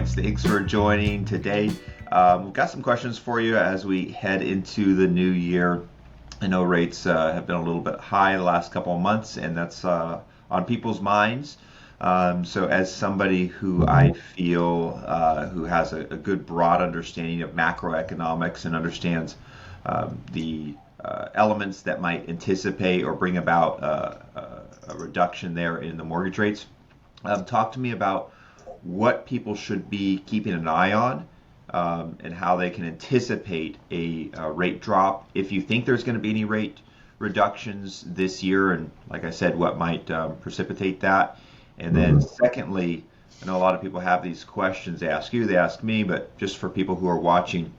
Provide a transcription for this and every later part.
guys. Thanks for joining today. We've got some questions for you as we head into the new year. I know rates have been a little bit high the last couple of months, and that's on people's minds. So as somebody who I feel who has a good broad understanding of macroeconomics and understands the elements that might anticipate or bring about a reduction there in the mortgage rates, talk to me about what people should be keeping an eye on, and how they can anticipate a rate drop if you think there's going to be any rate reductions this year, and like I said, what might precipitate that. And then secondly, I know a lot of people have these questions. They ask you, they ask me, but just for people who are watching,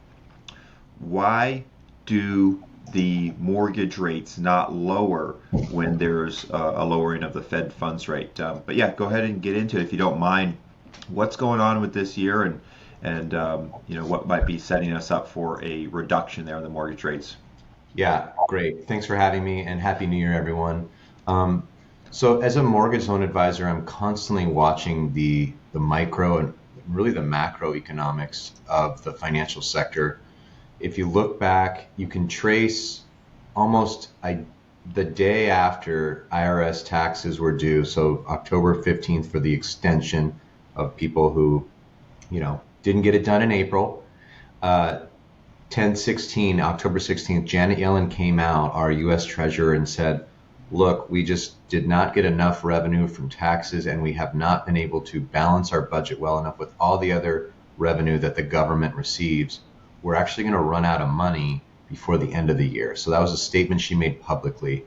why do the mortgage rates not lower when there's a lowering of the Fed funds rate? But yeah, go ahead and get into it if you don't mind. What's going on with this year, and what might be setting us up for a reduction there in the mortgage rates? Yeah, great. Thanks for having me, and Happy New Year, everyone. So as a mortgage loan advisor, I'm constantly watching the micro and really the macroeconomics of the financial sector. If you look back, you can trace almost the day after IRS taxes were due, so October 15th for the extension of people who, didn't get it done in April. 10/16, October 16th, Janet Yellen came out, our U.S. Treasurer, and said, look, we just did not get enough revenue from taxes, and we have not been able to balance our budget well enough with all the other revenue that the government receives. We're actually going to run out of money before the end of the year. So that was a statement she made publicly.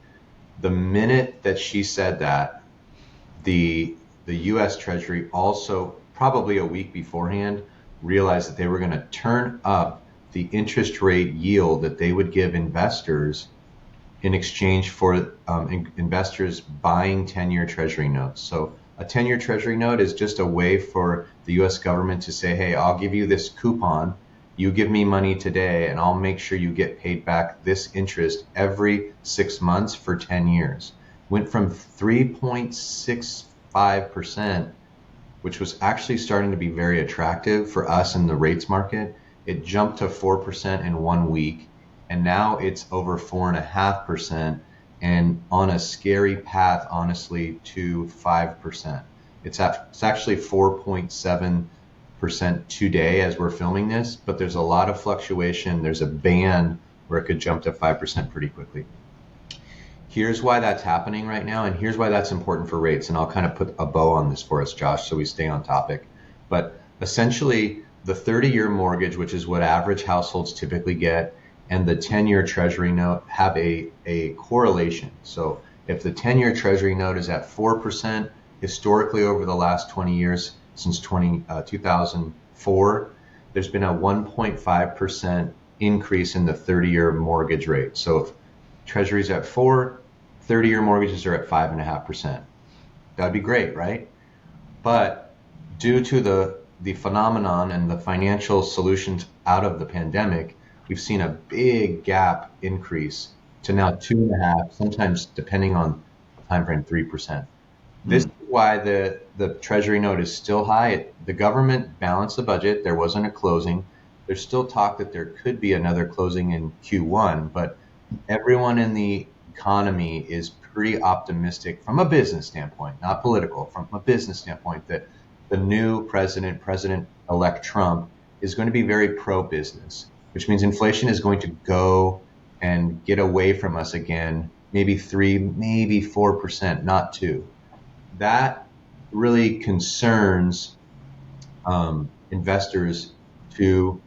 The minute that she said that, the U.S. Treasury also, probably a week beforehand, realized that they were going to turn up the interest rate yield that they would give investors in exchange for investors buying 10-year Treasury notes. So a 10-year Treasury note is just a way for the U.S. government to say, hey, I'll give you this coupon. You give me money today, and I'll make sure you get paid back this interest every 6 months for 10 years. Went from 3.65%, which was actually starting to be very attractive for us in the rates market. It jumped to 4% in 1 week, and now it's over 4.5%, and on a scary path, honestly, to 5%. It's actually 4.7% today as we're filming this, but there's a lot of fluctuation. There's a band where it could jump to 5% pretty quickly. Here's why that's happening right now, and here's why that's important for rates. And I'll kind of put a bow on this for us, Josh, so we stay on topic. But essentially, the 30-year mortgage, which is what average households typically get, and the 10-year Treasury note have a correlation. So if the 10-year Treasury note is at 4%, historically over the last 20 years, since 2004, there's been a 1.5% increase in the 30-year mortgage rate. So if Treasury's at 4%, 30-year mortgages are at 5.5%. That'd be great, right? But due to the phenomenon and the financial solutions out of the pandemic, we've seen a big gap increase to now 2.5%, sometimes depending on the time frame, 3%. This is why the Treasury note is still high. The government balanced the budget. There wasn't a closing. There's still talk that there could be another closing in Q1, but everyone in the economy is pretty optimistic from a business standpoint, not political, from a business standpoint, that the new President-elect Trump, is going to be very pro-business, which means inflation is going to go and get away from us again, maybe 3%, maybe 4%, not 2%. That really concerns investors to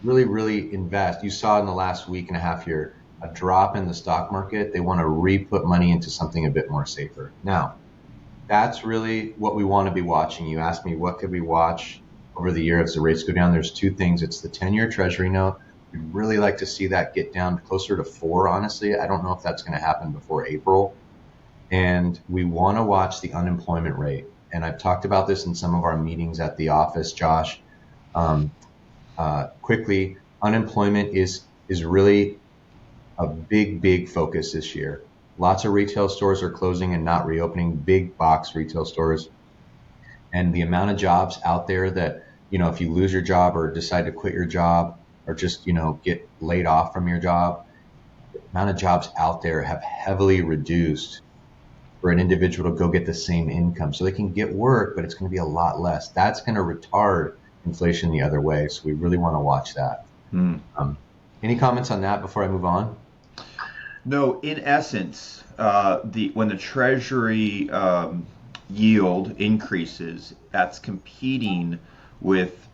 really invest. You saw in the last week and a half here a drop in the stock market. They want to re-put money into something a bit more safer. Now, that's really what we want to be watching. You asked me what could we watch over the year as the rates go down. There's two things. It's the 10-year Treasury note. We'd really like to see that get down closer to 4%, honestly. I don't know if that's going to happen before April. And we want to watch the unemployment rate. And I've talked about this in some of our meetings at the office, Josh. Quickly, unemployment is really a big focus this year. Lots of retail stores are closing and not reopening, big box retail stores. And the amount of jobs out there that, if you lose your job or decide to quit your job or just, get laid off from your job, the amount of jobs out there have heavily reduced for an individual to go get the same income. So they can get work, but it's going to be a lot less. That's going to retard inflation the other way. So we really want to watch that. Any comments on that before I move on? No, in essence, when the Treasury yield increases, that's competing with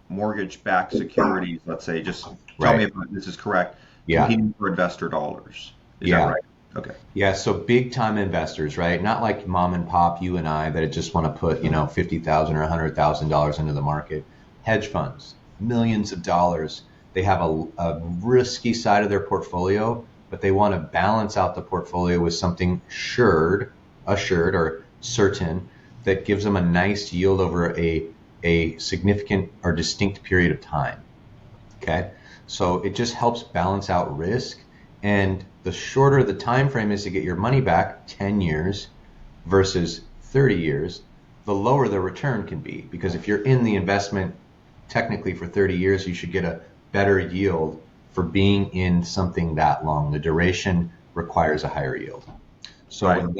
mortgage-backed securities. Let's say, just tell me if this is correct. Yeah. Competing for investor dollars. Is that right? Okay. Yeah, so big time investors, right? Not like mom and pop, you and I, that just want to put, $50,000 or $100,000 into the market. Hedge funds, millions of dollars. They have a risky side of their portfolio, but they want to balance out the portfolio with something assured or certain that gives them a nice yield over a significant or distinct period of time. Okay, so it just helps balance out risk. And the shorter the time frame is to get your money back, 10 years versus 30 years, the lower the return can be. Because if you're in the investment technically for 30 years, you should get a better yield for being in something that long. The duration requires a higher yield. So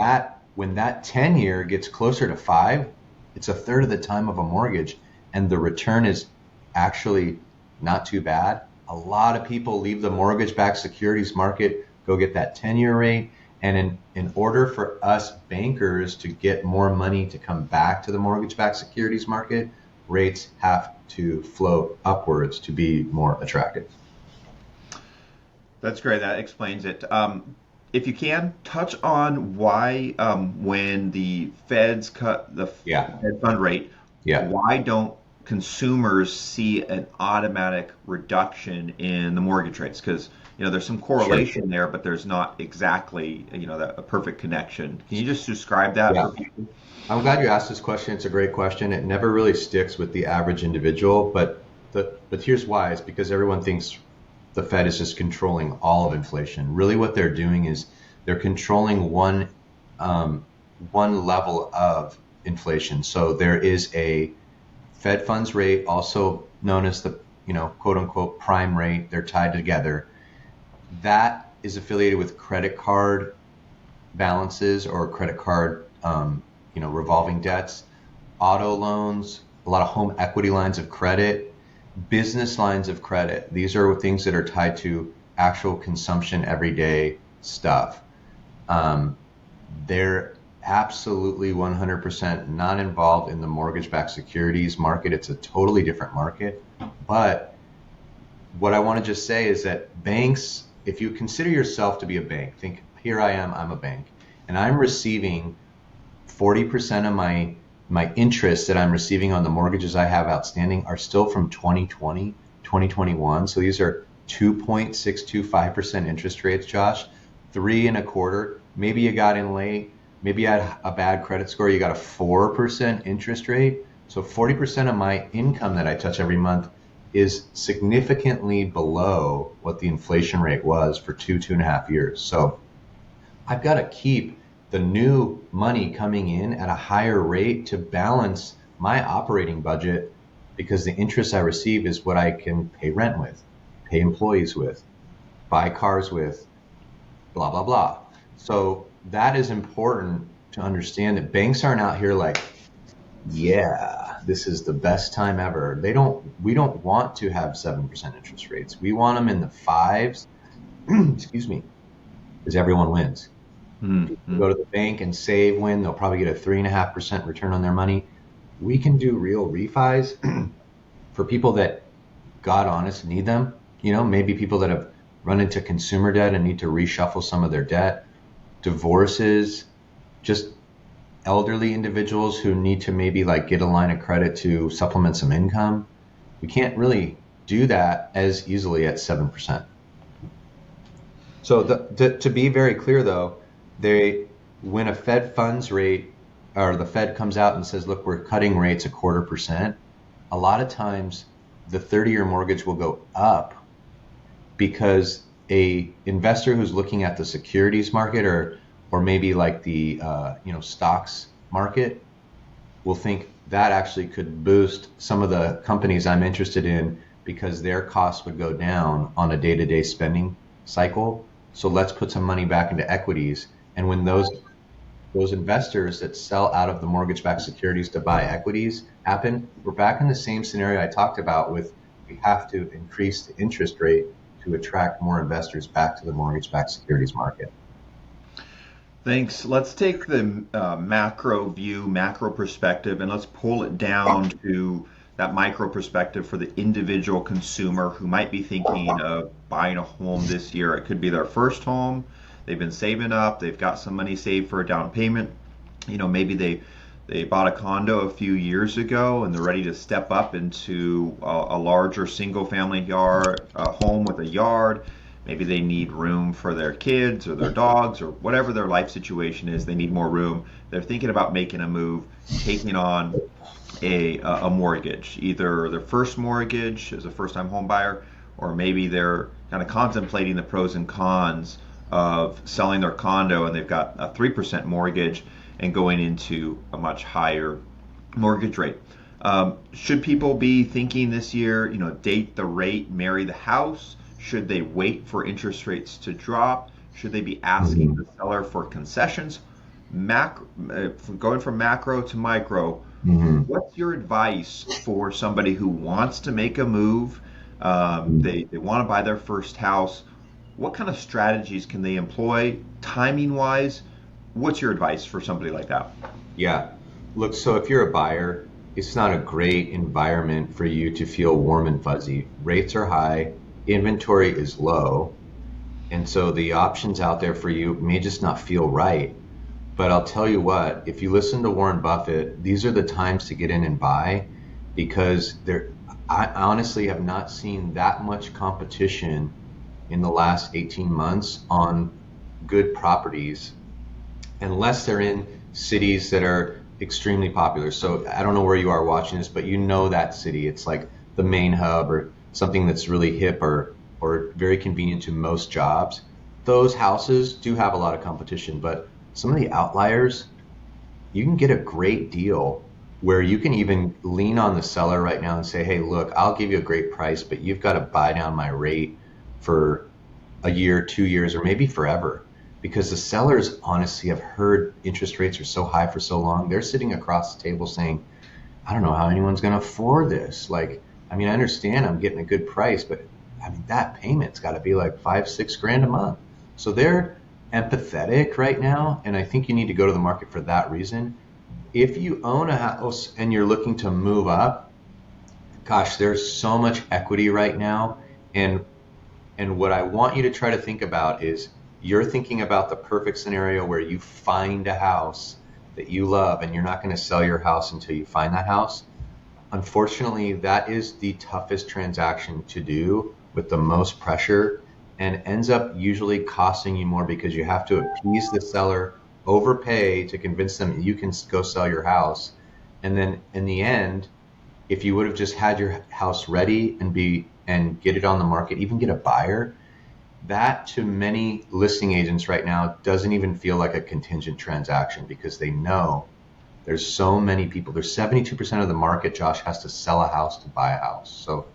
when that 10 year gets closer to 5, it's a third of the time of a mortgage, and the return is actually not too bad. A lot of people leave the mortgage-backed securities market, go get that 10-year rate. And in order for us bankers to get more money to come back to the mortgage-backed securities market, rates have to float upwards to be more attractive. That's great. That explains it. If you can, touch on why when the feds cut the Fed fund rate, why don't consumers see an automatic reduction in the mortgage rates? Because there's some correlation there, but there's not exactly a perfect connection. Can you just describe that for people? I'm glad you asked this question. It's a great question. It never really sticks with the average individual, but here's why. It's because everyone thinks the Fed is just controlling all of inflation. Really, what they're doing is they're controlling one level of inflation. So there is a Fed funds rate, also known as the quote unquote prime rate. They're tied together. That is affiliated with credit card balances or credit card revolving debts, auto loans, a lot of home equity lines of credit, business lines of credit. These are things that are tied to actual consumption, everyday stuff. They're absolutely 100% not involved in the mortgage-backed securities market. It's a totally different market. But what I want to just say is that banks, if you consider yourself to be a bank, think, here I am, I'm a bank, and I'm receiving 40% of my interest that I'm receiving on the mortgages I have outstanding are still from 2020, 2021. So these are 2.625% interest rates, Josh, 3.25%. Maybe you got in late. Maybe you had a bad credit score. You got a 4% interest rate. So 40% of my income that I touch every month is significantly below what the inflation rate was for 2.5 years. So I've got to keep the new money coming in at a higher rate to balance my operating budget, because the interest I receive is what I can pay rent with, pay employees with, buy cars with, blah, blah, blah. So that is important to understand, that banks aren't out here like, yeah, this is the best time ever. We don't want to have 7% interest rates. We want them in the 5s, excuse me, because everyone wins. Mm-hmm. Go to the bank and save when they'll probably get a 3.5% return on their money. We can do real refis for people that, God honest, need them. Maybe people that have run into consumer debt and need to reshuffle some of their debt, divorces, just elderly individuals who need to maybe get a line of credit to supplement some income. We can't really do that as easily at 7%. So to be very clear though, when a Fed funds rate, or the Fed comes out and says, look, we're cutting rates 0.25%, a lot of times the 30-year mortgage will go up, because a investor who's looking at the securities market or maybe the stocks market will think, that actually could boost some of the companies I'm interested in because their costs would go down on a day-to-day spending cycle. So let's put some money back into equities. And when those investors that sell out of the mortgage-backed securities to buy equities happen, we're back in the same scenario I talked about with we have to increase the interest rate to attract more investors back to the mortgage-backed securities market. Thanks. Let's take the macro view, macro perspective, and let's pull it down to that micro perspective for the individual consumer who might be thinking of buying a home this year. It could be their first home. They've been saving up. They've got some money saved for a down payment. Maybe they bought a condo a few years ago and they're ready to step up into a larger single family yard, a home with a yard. Maybe they need room for their kids or their dogs or whatever their life situation is. They need more room. They're thinking about making a move, taking on a mortgage, either their first mortgage as a first-time home buyer, or maybe they're kind of contemplating the pros and cons of selling their condo and they've got a 3% mortgage and going into a much higher mortgage rate. Should people be thinking this year, date the rate, marry the house? Should they wait for interest rates to drop? Should they be asking the seller for concessions? Going from macro to micro, what's your advice for somebody who wants to make a move? They want to buy their first house. What kind of strategies can they employ timing wise? What's your advice for somebody like that? Yeah. Look, so if you're a buyer, it's not a great environment for you to feel warm and fuzzy. Rates are high, inventory is low, and so the options out there for you may just not feel right. But I'll tell you what, if you listen to Warren Buffett, these are the times to get in and buy because I honestly have not seen that much competition in the last 18 months on good properties unless they're in cities that are extremely popular. So I don't know where you are watching this, but that city. It's like the main hub or something that's really hip or very convenient to most jobs. Those houses do have a lot of competition, but some of the outliers, you can get a great deal where you can even lean on the seller right now and say, hey, look, I'll give you a great price, but you've got to buy down my rate for a year, 2 years, or maybe forever. Because the sellers honestly have heard interest rates are so high for so long. They're sitting across the table saying, I don't know how anyone's going to afford this. I understand I'm getting a good price, but that payment's got to be like 5-6 grand a month. So they're empathetic right now. And I think you need to go to the market for that reason. If you own a house and you're looking to move up, gosh, there's so much equity right now. And what I want you to try to think about is you're thinking about the perfect scenario where you find a house that you love and you're not going to sell your house until you find that house. Unfortunately, that is the toughest transaction to do with the most pressure and ends up usually costing you more because you have to appease the seller, overpay to convince them you can go sell your house. And then in the end, if you would have just had your house ready and get it on the market, even get a buyer, that to many listing agents right now doesn't even feel like a contingent transaction because they know there's so many people. There's 72% of the market, Josh, has to sell a house to buy a house. So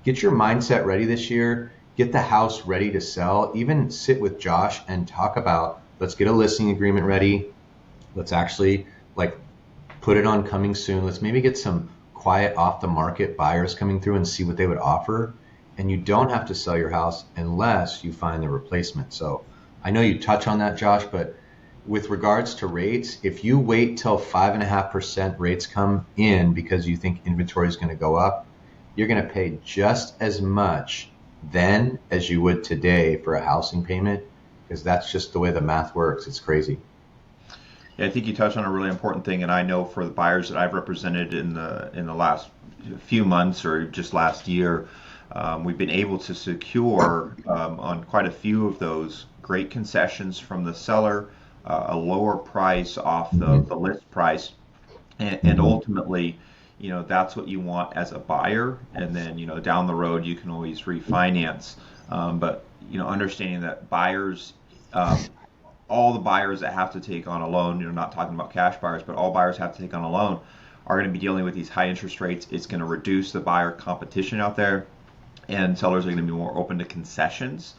get your mindset ready this year. Get the house ready to sell. Even sit with Josh and talk about, let's get a listing agreement ready. Let's actually put it on coming soon. Let's maybe get some quiet off the market buyers coming through and see what they would offer. And you don't have to sell your house unless you find the replacement. So I know you touch on that, Josh, but with regards to rates, if you wait till 5.5% rates come in because you think inventory is going to go up, you're going to pay just as much then as you would today for a housing payment because that's just the way the math works. It's crazy. Yeah, I think you touched on a really important thing, and I know for the buyers that I've represented in the last few months or just last year, we've been able to secure on quite a few of those great concessions from the seller, a lower price off the list price, and ultimately, that's what you want as a buyer. And then, down the road, you can always refinance. But understanding that buyers, all the buyers that have to take on a loan, not talking about cash buyers, but all buyers have to take on a loan, are going to be dealing with these high interest rates. It's going to reduce the buyer competition out there, and sellers are going to be more open to concessions.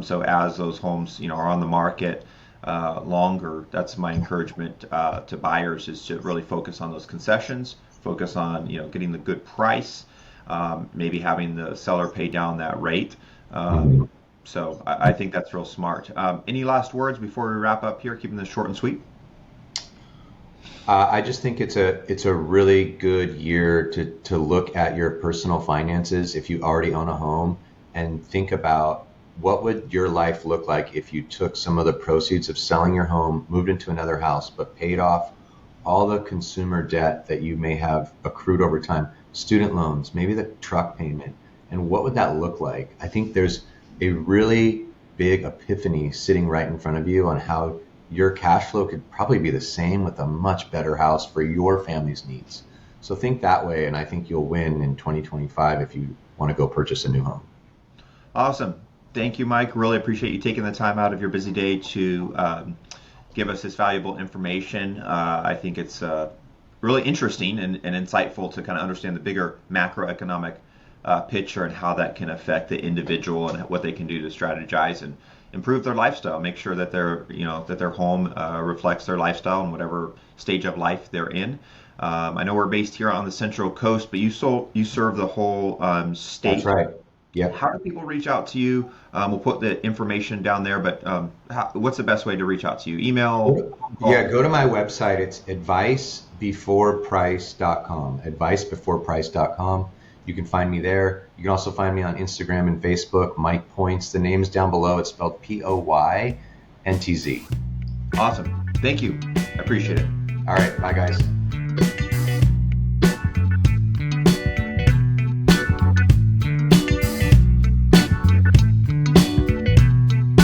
So as those homes, are on the market longer, that's my encouragement to buyers, is to really focus on those concessions, focus on getting the good price, maybe having the seller pay down that rate. So I think that's real smart. Any last words before we wrap up here, keeping this short and sweet? I just think it's a really good year to look at your personal finances if you already own a home, and think about what would your life look like if you took some of the proceeds of selling your home, moved into another house, but paid off all the consumer debt that you may have accrued over time, student loans, maybe the truck payment, and what would that look like? I think there's a really big epiphany sitting right in front of you on how your cash flow could probably be the same with a much better house for your family's needs. So think that way, and I think you'll win in 2025 if you want to go purchase a new home. Awesome. Thank you, Mike. Really appreciate you taking the time out of your busy day to give us this valuable information. I think it's really interesting and insightful to kind of understand the bigger macroeconomic picture and how that can affect the individual and what they can do to strategize and improve their lifestyle, make sure that their home reflects their lifestyle in whatever stage of life they're in. I know we're based here on the Central Coast, but you serve the whole state. That's right. Yep. How do people reach out to you? We'll put the information down there, but what's the best way to reach out to you? Email? Yeah, go to my website. It's advicebeforeprice.com. Advicebeforeprice.com. You can find me there. You can also find me on Instagram and Facebook. Mike Points. The name's down below. It's spelled Poyntz. Awesome. Thank you. I appreciate it. All right. Bye, guys.